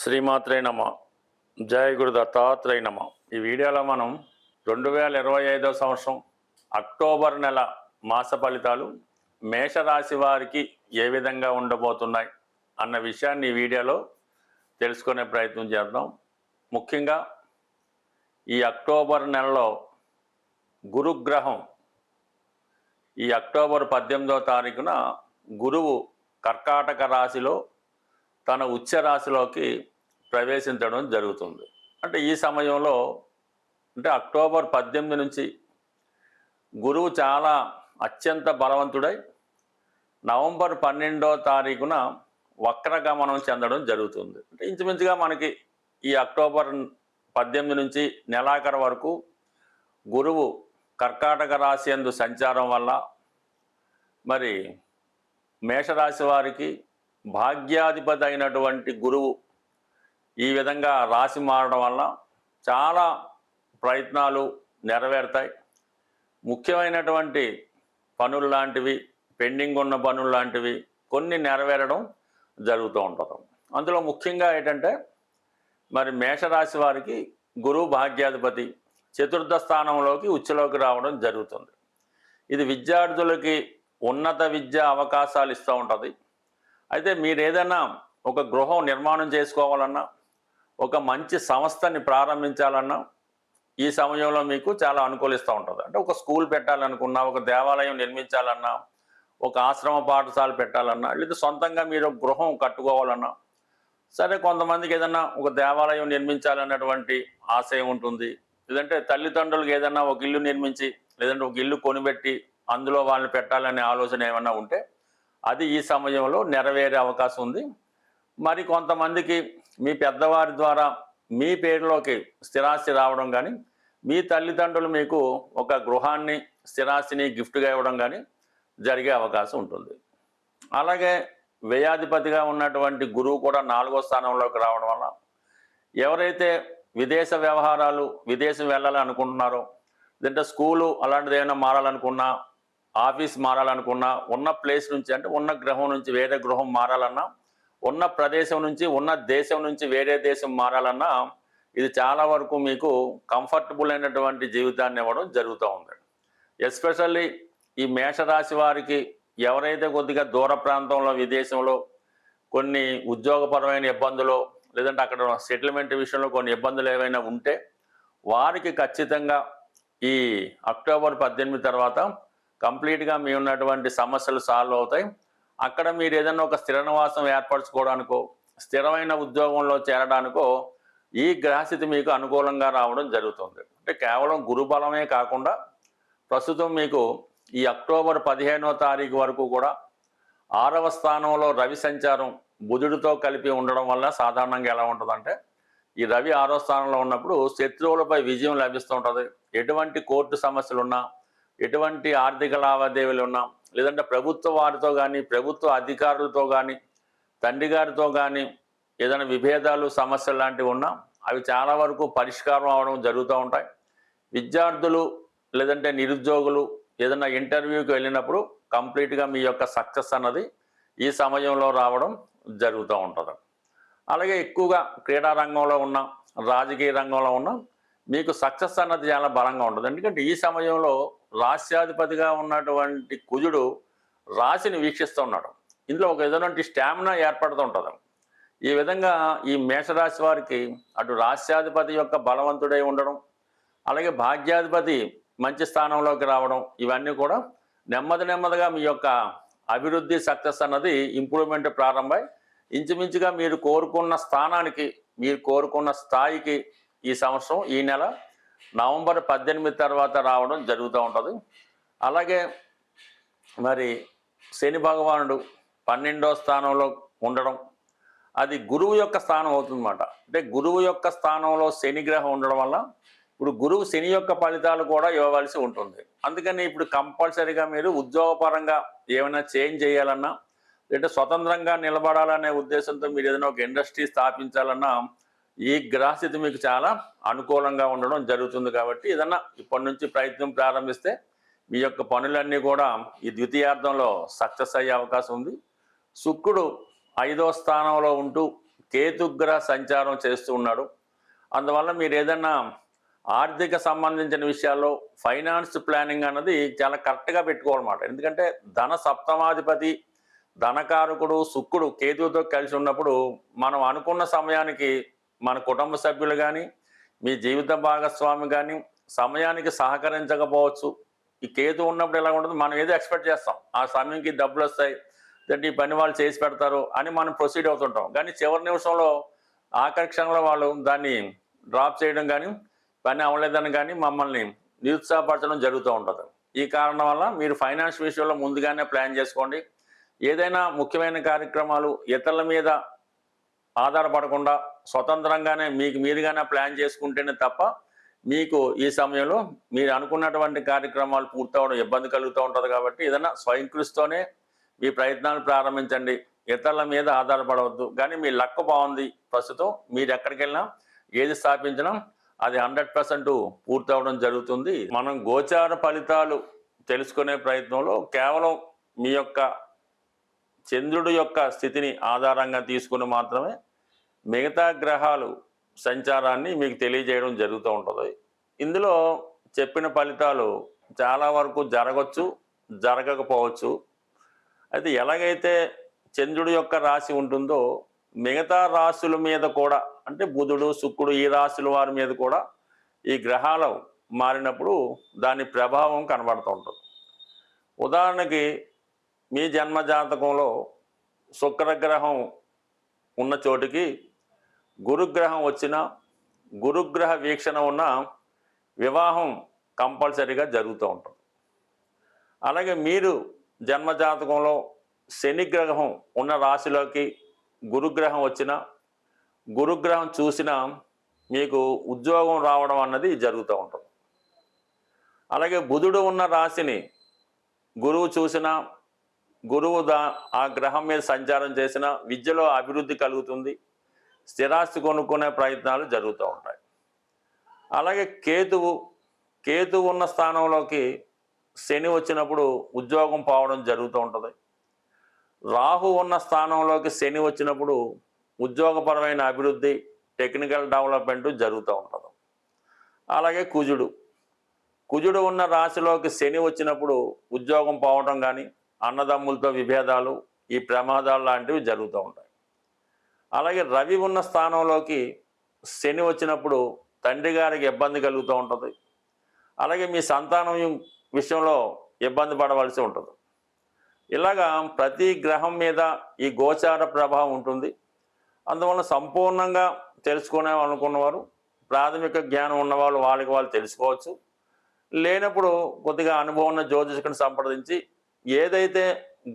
శ్రీమాత్రే నమ. జయ గురు దత్తాత్రేయ నమ. ఈ వీడియోలో మనం 2025 సంవత్సరం అక్టోబర్ నెల మాస ఫలితాలు మేషరాశి వారికి ఏ విధంగా ఉండబోతున్నాయి అన్న విషయాన్ని ఈ వీడియోలో తెలుసుకునే ప్రయత్నం చేద్దాం. ముఖ్యంగా ఈ అక్టోబర్ నెలలో గురుగ్రహం ఈ అక్టోబర్ 18వ తారీఖున గురువు కర్కాటక రాశిలో తన ఉచ్చ రాశిలోకి ప్రవేశించడం జరుగుతుంది. అంటే ఈ సమయంలో అంటే అక్టోబర్ 18 నుంచి గురువు చాలా అత్యంత బలవంతుడై నవంబర్ 12వ తారీఖున వక్రగమనం చెందడం జరుగుతుంది. అంటే ఇంచుమించుగా మనకి ఈ అక్టోబర్ 18 నుంచి నెలాఖరు వరకు గురువు కర్కాటక రాశి యందు సంచారం వల్ల మరి మేషరాశి వారికి భాగ్యాధిపతి అయినటువంటి గురువు ఈ విధంగా రాశి మారడం వల్ల చాలా ప్రయత్నాలు నెరవేరుతాయి. ముఖ్యమైనటువంటి పనులు లాంటివి, పెండింగ్ ఉన్న పనులు లాంటివి కొన్ని నెరవేరడం జరుగుతూ ఉంటుంది. అందులో ముఖ్యంగా ఏంటంటే మరి మేషరాశి వారికి గురువు భాగ్యాధిపతి చతుర్థ స్థానంలోకి ఉచ్చలోకి రావడం జరుగుతుంది. ఇది విద్యార్థులకి ఉన్నత విద్య అవకాశాలు ఇస్తూ ఉంటుంది. అయితే మీరు ఏదైనా ఒక గృహం నిర్మాణం చేసుకోవాలన్నా, ఒక మంచి సంస్థని ప్రారంభించాలన్నా ఈ సమయంలో మీకు చాలా అనుకూలిస్తూ ఉంటుంది. అంటే ఒక స్కూల్ పెట్టాలనుకున్నా, ఒక దేవాలయం నిర్మించాలన్నా, ఒక ఆశ్రమ పాఠశాల పెట్టాలన్నా, లేదా సొంతంగా మీరు ఒక గృహం కట్టుకోవాలన్నా సరే, కొంతమందికి ఏదన్నా ఒక దేవాలయం నిర్మించాలన్నటువంటి ఆశయం ఉంటుంది. లేదంటే తల్లిదండ్రులకు ఏదన్నా ఒక ఇల్లు నిర్మించి లేదంటే ఒక ఇల్లు కొనిపెట్టి అందులో వాళ్ళని పెట్టాలనే ఆలోచన ఏమన్నా ఉంటే అది ఈ సమయంలో నెరవేరే అవకాశం ఉంది. మరి కొంతమందికి మీ పెద్దవారి ద్వారా మీ పేరులోకి స్థిరాస్తి రావడం కానీ, మీ తల్లిదండ్రులు మీకు ఒక గృహాన్ని స్థిరాస్తిని గిఫ్ట్గా ఇవ్వడం కానీ జరిగే అవకాశం ఉంటుంది. అలాగే వ్యయాధిపతిగా ఉన్నటువంటి గురువు కూడా 4వ స్థానంలోకి రావడం వల్ల ఎవరైతే విదేశ వ్యవహారాలు, విదేశం వెళ్ళాలని అనుకుంటున్నారో, లేదంటే స్కూలు అలాంటిది ఏమైనా మారాలనుకున్నా, ఆఫీస్ మారాలనుకున్నా, ఉన్న ప్లేస్ నుంచి అంటే ఉన్న గృహం నుంచి వేరే గృహం మారాలన్నా, ఉన్న ప్రదేశం నుంచి ఉన్న దేశం నుంచి వేరే దేశం మారాలన్నా ఇది చాలా వరకు మీకు కంఫర్టబుల్ అయినటువంటి జీవితాన్ని ఇవ్వడం జరుగుతూ ఉంది. ఎస్పెషల్లీ ఈ మేషరాశి వారికి ఎవరైతే కొద్దిగా దూర ప్రాంతంలో విదేశంలో కొన్ని ఉద్యోగపరమైన ఇబ్బందులు లేదంటే అక్కడ సెటిల్మెంట్ విషయంలో కొన్ని ఇబ్బందులు ఏవైనా ఉంటే వారికి ఖచ్చితంగా ఈ అక్టోబర్ 18 తర్వాత కంప్లీట్గా మీ ఉన్నటువంటి సమస్యలు సాల్వ్ అవుతాయి. అక్కడ మీరు ఏదైనా ఒక స్థిర నివాసం ఏర్పరచుకోవడానికో, స్థిరమైన ఉద్యోగంలో చేరడానికో ఈ గ్రహస్థితి మీకు అనుకూలంగా రావడం జరుగుతుంది. అంటే కేవలం గురుబలమే కాకుండా ప్రస్తుతం మీకు ఈ అక్టోబర్ 15వ తారీఖు వరకు కూడా 6వ స్థానంలో రవి సంచారం బుధుడితో కలిపి ఉండడం వల్ల సాధారణంగా ఎలా ఉంటుందంటే ఈ రవి 6వ స్థానంలో ఉన్నప్పుడు శత్రువులపై విజయం లభిస్తూ ఉంటుంది. ఎటువంటి కోర్టు సమస్యలు ఉన్నా, ఎటువంటి ఆర్థిక లావాదేవీలు ఉన్నా, లేదంటే ప్రభుత్వ వారితో కానీ, ప్రభుత్వ అధికారులతో కానీ, తండ్రి గారితో కానీ ఏదైనా విభేదాలు సమస్యలు లాంటివి ఉన్నా అవి చాలా వరకు పరిష్కారం అవడం జరుగుతూ ఉంటాయి. విద్యార్థులు లేదంటే నిరుద్యోగులు ఏదైనా ఇంటర్వ్యూకి వెళ్ళినప్పుడు కంప్లీట్గా మీ యొక్క సక్సెస్ అన్నది ఈ సమయంలో రావడం జరుగుతూ ఉంటుంది. అలాగే ఎక్కువగా క్రీడా రంగంలో ఉన్న, రాజకీయ రంగంలో ఉన్న మీకు సక్సెస్ అన్నది చాలా బలంగా ఉంటుంది. ఎందుకంటే ఈ సమయంలో రాశ్యాధిపతిగా ఉన్నటువంటి కుజుడు రాశిని వీక్షిస్తూ ఉన్నాడు. ఇందులో ఒక ఏదైనా స్టామినా ఏర్పడుతూ ఉంటుంది. ఈ విధంగా ఈ మేషరాశి వారికి అటు రాశ్యాధిపతి యొక్క బలవంతుడై ఉండడం, అలాగే భాగ్యాధిపతి మంచి స్థానంలోకి రావడం, ఇవన్నీ కూడా నెమ్మదిగా మీ యొక్క అభివృద్ధి సక్సెస్ అన్నది ఇంప్రూవ్మెంట్ ప్రారంభమై ఇంచుమించుగా మీరు కోరుకున్న స్థానానికి, మీరు కోరుకున్న స్థాయికి ఈ సంవత్సరం ఈ నెల నవంబర్ 18 తర్వాత రావడం జరుగుతూ ఉంటుంది. అలాగే మరి శని భగవానుడు 12వ స్థానంలో ఉండడం అది గురువు యొక్క స్థానం అవుతుందన్నమాట. అంటే గురువు యొక్క స్థానంలో శని గ్రహం ఉండడం వల్ల ఇప్పుడు గురువు శని యొక్క ఫలితాలు కూడా ఇవ్వవలసి ఉంటుంది. అందుకని ఇప్పుడు కంపల్సరీగా మీరు ఉద్యోగపరంగా ఏమైనా చేంజ్ చేయాలన్నా, లేదంటే స్వతంత్రంగా నిలబడాలనే ఉద్దేశంతో మీరు ఏదైనా ఒక ఇండస్ట్రీ స్థాపించాలన్నా ఈ గ్రహస్థితి మీకు చాలా అనుకూలంగా ఉండడం జరుగుతుంది. కాబట్టి ఏదన్నా ఇప్పటి నుంచి ప్రయత్నం ప్రారంభిస్తే మీ యొక్క పనులన్నీ కూడా ఈ ద్వితీయార్థంలో సక్సెస్ అయ్యే అవకాశం ఉంది. శుక్రుడు 5వ స్థానంలో ఉంటూ కేతుగ్రహ సంచారం చేస్తూ ఉన్నాడు. అందువల్ల మీరు ఏదన్నా ఆర్థిక సంబంధించిన విషయాల్లో ఫైనాన్స్ ప్లానింగ్ అన్నది చాలా కరెక్ట్గా పెట్టుకోవాలన్నమాట. ఎందుకంటే ధన సప్తమాధిపతి ధనకారకుడు శుక్రుడు కేతువుతో కలిసి ఉన్నప్పుడు మనం అనుకున్న సమయానికి మన కుటుంబ సభ్యులు కానీ మీ జీవిత భాగస్వామి కానీ సమయానికి సహకరించకపోవచ్చు. ఈ కేతు ఉన్నప్పుడు ఎలా ఉంటుంది, మనం ఏదో ఎక్స్పెక్ట్ చేస్తాం, ఆ సమయంకి డబ్బులు వస్తాయి, అంటే ఈ పని వాళ్ళు చేసి పెడతారు అని మనం ప్రొసీడ్ అవుతుంటాం. కానీ చివరి నిమిషంలో ఆఖరి క్షణంలో వాళ్ళు దాన్ని డ్రాప్ చేయడం కానీ పని అవ్వలేదని కానీ మమ్మల్ని నిరుత్సాహపరచడం జరుగుతూ ఉంటుంది. ఈ కారణం వల్ల మీరు ఫైనాన్స్ విషయంలో ముందుగానే ప్లాన్ చేసుకోండి. ఏదైనా ముఖ్యమైన కార్యక్రమాలు ఇతరుల మీద ఆధారపడకుండా స్వతంత్రంగానే మీకు మీరుగానే ప్లాన్ చేసుకుంటేనే తప్ప మీకు ఈ సమయంలో మీరు అనుకున్నటువంటి కార్యక్రమాలు పూర్తవడం ఇబ్బంది కలుగుతూ ఉంటుంది. కాబట్టి ఏదైనా స్వయం కృషితోనే మీ ప్రయత్నాలు ప్రారంభించండి, ఇతరుల మీద ఆధారపడవద్దు. కానీ మీ లక్ బాగుంది, ప్రస్తుతం మీరు ఎక్కడికి వెళ్ళినా ఏది స్థాపించినా అది 100% పూర్తవడం జరుగుతుంది. మనం గోచార ఫలితాలు తెలుసుకునే ప్రయత్నంలో కేవలం మీ యొక్క చంద్రుడి యొక్క స్థితిని ఆధారంగా తీసుకుని మాత్రమే మిగతా గ్రహాలు సంచారాన్ని మీకు తెలియజేయడం జరుగుతూ ఉంటుంది. ఇందులో చెప్పిన ఫలితాలు చాలా వరకు జరగవచ్చు, జరగకపోవచ్చు. అయితే ఎలాగైతే చంద్రుడి యొక్క రాశి ఉంటుందో మిగతా రాశుల మీద కూడా, అంటే బుధుడు శుక్రుడు ఈ రాశుల వారి మీద కూడా ఈ గ్రహాలు మారినప్పుడు దాని ప్రభావం కనబడుతూ ఉంటుంది. ఉదాహరణకి మీ జన్మజాతకంలో శుక్రగ్రహం ఉన్న చోటికి గురుగ్రహం వచ్చిన, గురుగ్రహ వీక్షణ ఉన్న వివాహం కంపల్సరీగా జరుగుతూ ఉంటుంది. అలాగే మీరు జన్మజాతకంలో శనిగ్రహం ఉన్న రాశిలోకి గురుగ్రహం వచ్చిన, గురుగ్రహం చూసిన మీకు ఉద్యోగం రావడం అన్నది జరుగుతూ ఉంటుంది. అలాగే బుధుడు ఉన్న రాశిని గురువు చూసిన, గురువు ఆ గ్రహం మీద సంచారం చేసిన విద్యలో అభివృద్ధి కలుగుతుంది, స్థిరాస్తి కొనుక్కునే ప్రయత్నాలు జరుగుతూ ఉంటాయి. అలాగే కేతువు ఉన్న స్థానంలోకి శని వచ్చినప్పుడు ఉద్యోగం పోవడం జరుగుతూ ఉంటుంది. రాహు ఉన్న స్థానంలోకి శని వచ్చినప్పుడు ఉద్యోగపరమైన అభివృద్ధి, టెక్నికల్ డెవలప్మెంట్ జరుగుతూ ఉంటుంది. అలాగే కుజుడు ఉన్న రాశిలోకి శని వచ్చినప్పుడు ఉద్యోగం పోవడం కానీ, అన్నదమ్ములతో విభేదాలు, ఈ ప్రమాదాలు లాంటివి జరుగుతూ ఉంటాయి. అలాగే రవి ఉన్న స్థానంలోకి శని వచ్చినప్పుడు తండ్రి గారికి ఇబ్బంది కలుగుతూ ఉంటుంది. అలాగే మీ సంతానం విషయంలో ఇబ్బంది పడవలసి ఉంటుంది. ఇలాగా ప్రతి గ్రహం మీద ఈ గోచార ప్రభావం ఉంటుంది. అందువల్ల సంపూర్ణంగా తెలుసుకునేవాళ్ళనుకున్నవారు, ప్రాథమిక జ్ఞానం ఉన్నవాళ్ళు వాళ్ళకి వాళ్ళు తెలుసుకోవచ్చు. లేనప్పుడు కొద్దిగా అనుభవం ఉన్న జ్యోతిష్కుని సంప్రదించి ఏదైతే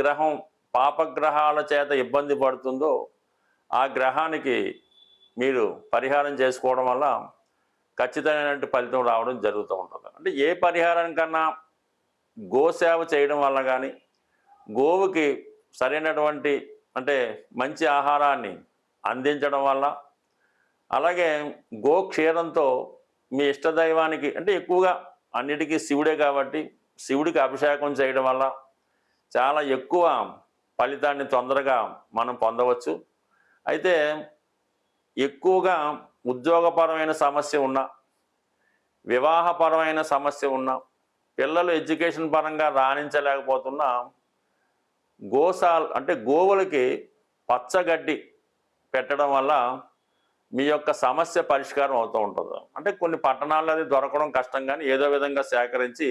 గ్రహం పాపగ్రహాల చేత ఇబ్బంది పడుతుందో ఆ గ్రహానికి మీరు పరిహారం చేసుకోవడం వల్ల ఖచ్చితమైనటువంటి ఫలితం రావడం జరుగుతూ ఉంటుంది. అంటే ఏ పరిహారం కన్నా గోసేవ చేయడం వల్ల కానీ, గోవుకి సరైనటువంటి అంటే మంచి ఆహారాన్ని అందించడం వల్ల, అలాగే గోక్షీరంతో మీ ఇష్టదైవానికి, అంటే ఎక్కువగా అన్నిటికీ శివుడే కాబట్టి శివుడికి అభిషేకం చేయడం వల్ల చాలా ఎక్కువ ఫలితాన్ని తొందరగా మనం పొందవచ్చు. అయితే ఎక్కువగా ఉద్యోగపరమైన సమస్య ఉన్నా, వివాహపరమైన సమస్య ఉన్నా, పిల్లలు ఎడ్యుకేషన్ పరంగా రాణించలేకపోతున్నా అంటే గోవులకి పచ్చగడ్డి పెట్టడం వల్ల మీ యొక్క సమస్య పరిష్కారం అవుతూ ఉంటుంది. అంటే కొన్ని పట్టణాల్లో అది దొరకడం కష్టం, కానీ ఏదో విధంగా సేకరించి,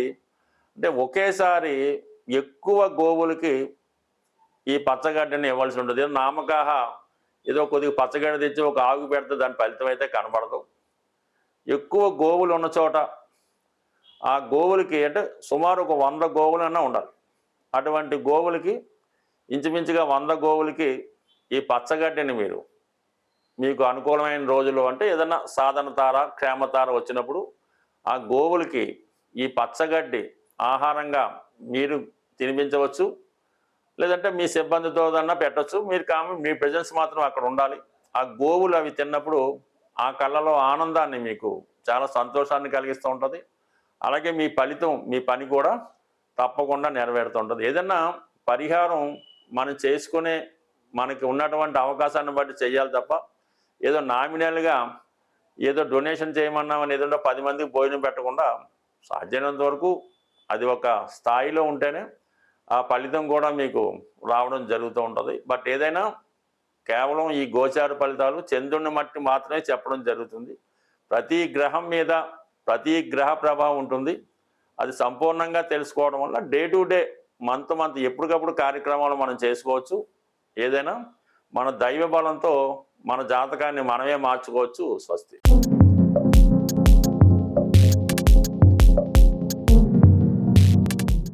అంటే ఒకేసారి ఎక్కువ గోవులకి ఈ పచ్చగడ్డిని ఇవ్వాల్సి ఉంటుంది. నామకాహ ఏదో కొద్దిగా పచ్చగడ్డి తెచ్చి ఒక ఆవు పెడితే దాని ఫలితం అయితే కనబడదు. ఎక్కువ గోవులు ఉన్న చోట ఆ గోవులకి, అంటే సుమారు ఒక 100 గోవులన్నా ఉండాలి. అటువంటి గోవులకి ఇంచుమించుగా 100 గోవులకి ఈ పచ్చగడ్డిని మీకు అనుకూలమైన రోజుల్లో, అంటే ఏదైనా సాధన తార, క్షేమతార వచ్చినప్పుడు ఆ గోవులకి ఈ పచ్చగడ్డి ఆహారంగా మీరు తినిపించవచ్చు. లేదంటే మీ సిబ్బందితో పెట్టచ్చు. మీ ప్రెజెన్స్ మాత్రం అక్కడ ఉండాలి. ఆ గోవులు అవి తిన్నప్పుడు ఆ కళ్ళలో ఆనందాన్ని, మీకు చాలా సంతోషాన్ని కలిగిస్తూ ఉంటుంది. అలాగే మీ ఫలితం, మీ పని కూడా తప్పకుండా నెరవేరుతూ ఉంటుంది. ఏదన్నా పరిహారం మనం చేసుకునే మనకి ఉన్నటువంటి అవకాశాన్ని బట్టి చేయాలి తప్ప ఏదో నామినల్గా ఏదో డొనేషన్ చేయమన్నామని ఏదో 10 మందికి భోజనం పెట్టకుండా సాధ్యమైనంత వరకు అది ఒక స్థాయిలో ఉంటేనే ఆ ఫలితం కూడా మీకు రావడం జరుగుతూ ఉంటుంది. బట్ ఏదైనా కేవలం ఈ గోచార ఫలితాలు చంద్రుని మట్టి మాత్రమే చెప్పడం జరుగుతుంది. ప్రతి గ్రహం మీద ప్రతి గ్రహ ప్రభావం ఉంటుంది. అది సంపూర్ణంగా తెలుసుకోవడం వల్ల డే టు డే మంత్ ఎప్పటికప్పుడు కార్యక్రమాలు మనం చేసుకోవచ్చు. ఏదైనా మన దైవ బలంతో మన జాతకాన్ని మనమే మార్చుకోవచ్చు. స్వస్తి.